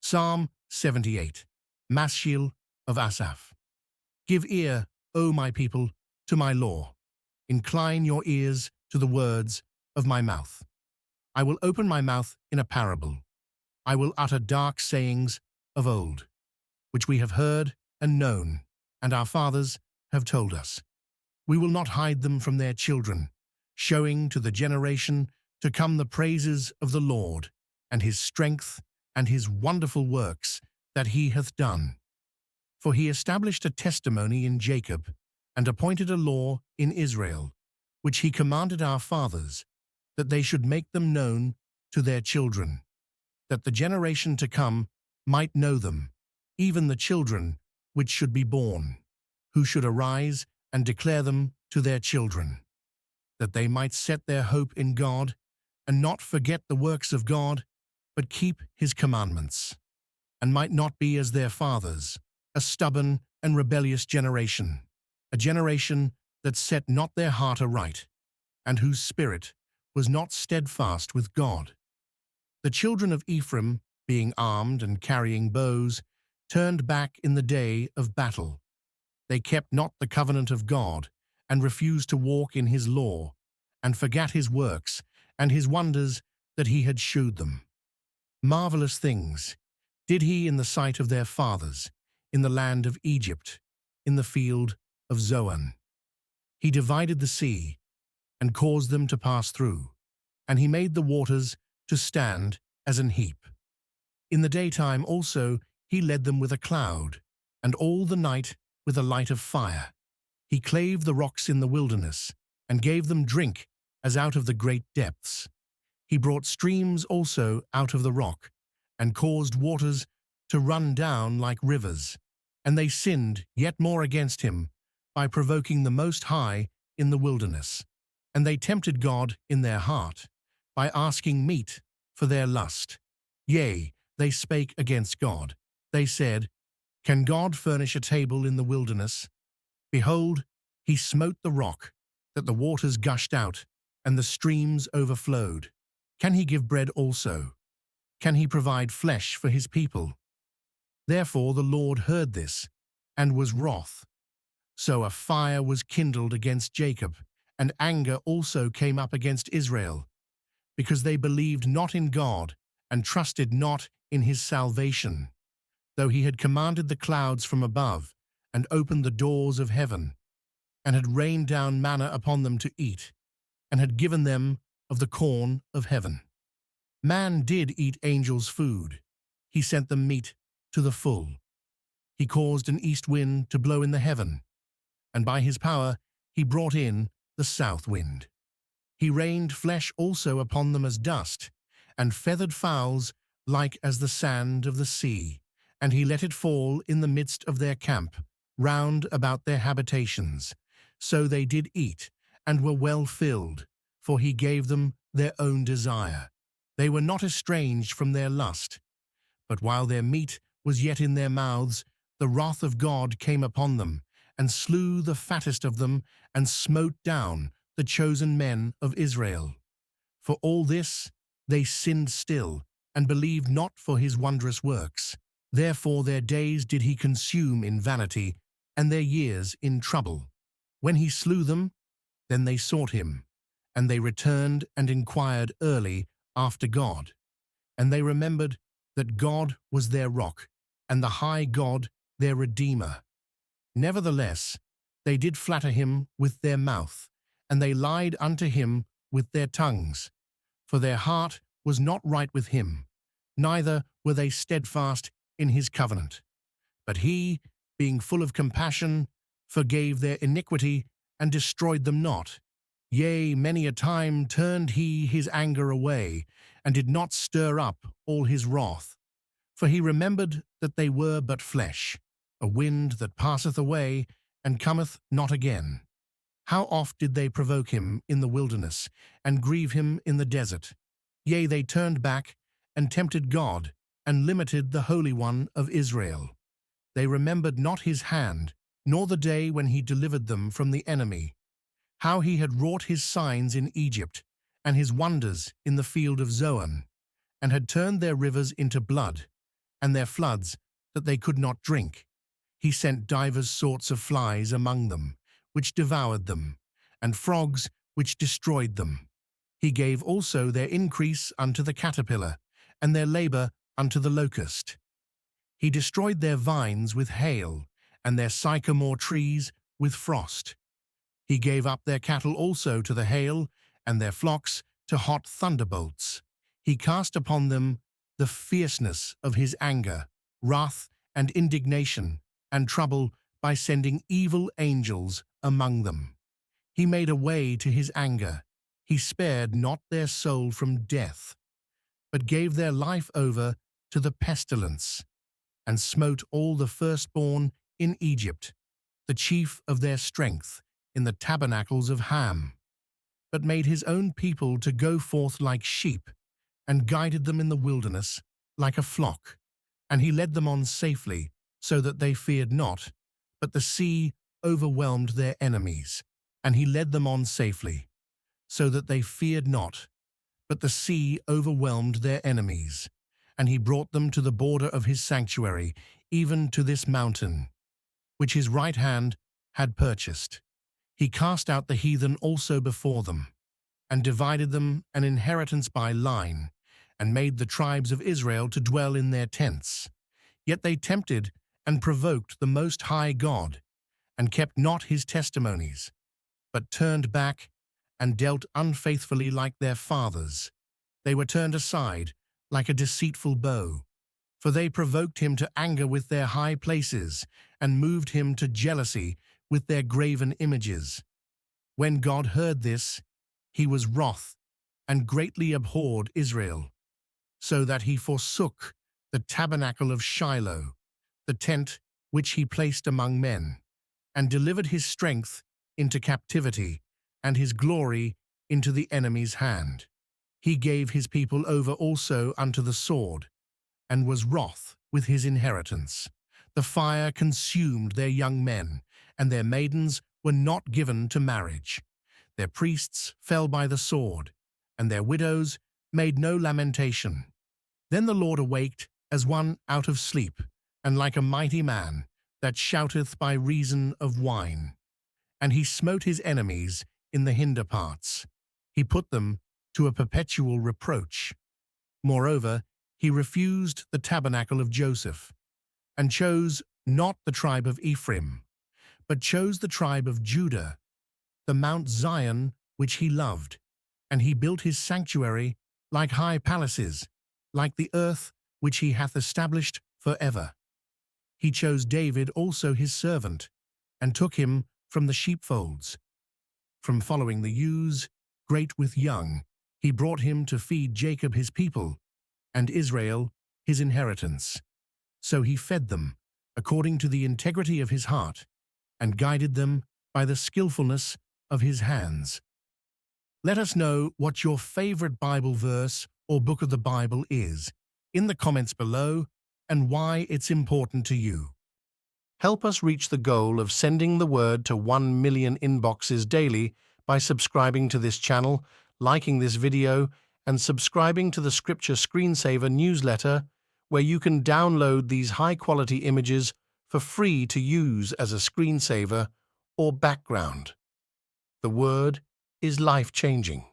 Psalm 78. Maschil of Asaph. Give ear, O my people, to my law. Incline your ears to the words of my mouth. I will open my mouth in a parable. I will utter dark sayings of old, which we have heard and known, and our fathers have told us. We will not hide them from their children, showing to the generation to come the praises of the Lord, and his strength and his wonderful works that he hath done. For he established a testimony in Jacob, and appointed a law in Israel, which he commanded our fathers, that they should make them known to their children, that the generation to come might know them, even the children which should be born, who should arise and declare them to their children, that they might set their hope in God, and not forget the works of God, but keep his commandments, and might not be as their fathers, a stubborn and rebellious generation, a generation that set not their heart aright, and whose spirit was not steadfast with God. The children of Ephraim, being armed and carrying bows, turned back in the day of battle. They kept not the covenant of God, and refused to walk in his law, and forgat his works and his wonders that he had shewed them. Marvelous things did he in the sight of their fathers, in the land of Egypt, in the field of Zoan. He divided the sea, and caused them to pass through, and he made the waters to stand as an heap. In the daytime also he led them with a cloud, and all the night with a light of fire. He clave the rocks in the wilderness, and gave them drink as out of the great depths. He brought streams also out of the rock, and caused waters to run down like rivers. And they sinned yet more against him, by provoking the Most High in the wilderness. And they tempted God in their heart, by asking meat for their lust. Yea, they spake against God. They said, Can God furnish a table in the wilderness? Behold, he smote the rock, that the waters gushed out, and the streams overflowed. Can he give bread also? Can he provide flesh for his people? Therefore the Lord heard this, and was wroth. So a fire was kindled against Jacob, and anger also came up against Israel, because they believed not in God, and trusted not in his salvation, though he had commanded the clouds from above, and opened the doors of heaven, and had rained down manna upon them to eat, and had given them of the corn of heaven. Man did eat angels' food. He sent them meat to the full. He caused an east wind to blow in the heaven, and by his power he brought in the south wind. He rained flesh also upon them as dust, and feathered fowls like as the sand of the sea, and he let it fall in the midst of their camp, round about their habitations. So they did eat, and were well filled, for he gave them their own desire. They were not estranged from their lust. But while their meat was yet in their mouths, the wrath of God came upon them, and slew the fattest of them, and smote down the chosen men of Israel. For all this they sinned still, and believed not for his wondrous works. Therefore their days did he consume in vanity, and their years in trouble. When he slew them, then they sought him, and they returned and inquired early after God. And they remembered that God was their rock, and the high God their Redeemer. Nevertheless, they did flatter him with their mouth, and they lied unto him with their tongues. For their heart was not right with him, neither were they steadfast in his covenant. But he, being full of compassion, forgave their iniquity, and destroyed them not. Yea, many a time turned he his anger away, and did not stir up all his wrath. For he remembered that they were but flesh, a wind that passeth away, and cometh not again. How oft did they provoke him in the wilderness, and grieve him in the desert? Yea, they turned back, and tempted God, and limited the Holy One of Israel. They remembered not his hand, nor the day when he delivered them from the enemy, how he had wrought his signs in Egypt, and his wonders in the field of Zoan, and had turned their rivers into blood, and their floods that they could not drink. He sent divers sorts of flies among them, which devoured them, and frogs which destroyed them. He gave also their increase unto the caterpillar, and their labor unto the locust. He destroyed their vines with hail, and their sycamore trees with frost. He gave up their cattle also to the hail, and their flocks to hot thunderbolts. He cast upon them the fierceness of his anger, wrath and indignation, and trouble by sending evil angels among them. He made a way to his anger. He spared not their soul from death, but gave their life over to the pestilence, and smote all the firstborn in Egypt, the chief of their strength in the tabernacles of Ham, but made his own people to go forth like sheep, and guided them in the wilderness like a flock. And he led them on safely, so that they feared not, but the sea overwhelmed their enemies. And he led them on safely, so that they feared not, but the sea overwhelmed their enemies. And he brought them to the border of his sanctuary, even to this mountain, which his right hand had purchased. He cast out the heathen also before them, and divided them an inheritance by line, and made the tribes of Israel to dwell in their tents. Yet they tempted and provoked the Most High God, and kept not his testimonies, but turned back and dealt unfaithfully like their fathers. They were turned aside like a deceitful bow, for they provoked him to anger with their high places, and moved him to jealousy with their graven images. When God heard this, he was wroth, and greatly abhorred Israel, so that he forsook the tabernacle of Shiloh, the tent which he placed among men, and delivered his strength into captivity, and his glory into the enemy's hand. He gave his people over also unto the sword, and was wroth with his inheritance. The fire consumed their young men, and their maidens were not given to marriage. Their priests fell by the sword, and their widows made no lamentation. Then the Lord awaked as one out of sleep, and like a mighty man that shouteth by reason of wine. And he smote his enemies in the hinder parts. He put them to a perpetual reproach. Moreover, he refused the tabernacle of Joseph, and chose not the tribe of Ephraim, but chose the tribe of Judah, the Mount Zion which he loved. And he built his sanctuary like high palaces, like the earth which he hath established for ever. He chose David also his servant, and took him from the sheepfolds. From following the ewes, great with young, he brought him to feed Jacob his people, and Israel his inheritance. So he fed them according to the integrity of his heart, and guided them by the skillfulness of his hands. Let us know what your favorite Bible verse or book of the Bible is in the comments below, and why it's important to you. Help us reach the goal of sending the word to 1 million inboxes daily by subscribing to this channel, liking this video, and subscribing to the Scripture Screensaver newsletter, where you can download these high-quality images for free to use as a screensaver or background. The Word is life-changing.